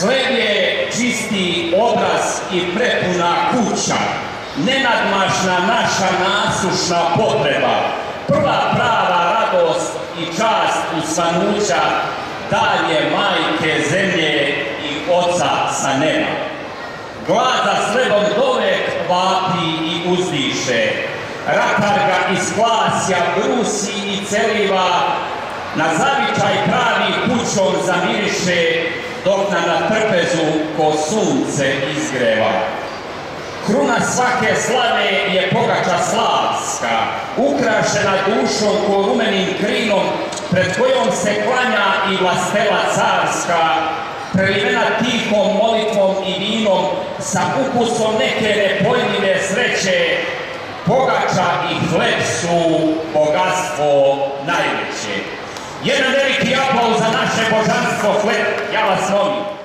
Hleb je čisti obraz i prepuna kuća, nenadmašna naša nasušna potreba, prva prava radost i čast usvanuća dalje majke zemlje i oca sa neba. Glad za slebom dovek vapi i uzdiše, ratar ga iz klasja brusi i celiva, na zavičaj pravi kućom zamiriše, dok na trpezu ko sunce izgreva. Kruna svake slave je pogača slavska, ukrašena dušom ko rumenim krinom, pred kojom se klanja i vlastela carska, prelivena tihom molitvom i vinom, sa ukusom neke nepojmljive sreće. Pogača i hleb su bogatstvo najveće. Jedan veliki aplauz za naše božanstvo hleb, ja vas molim.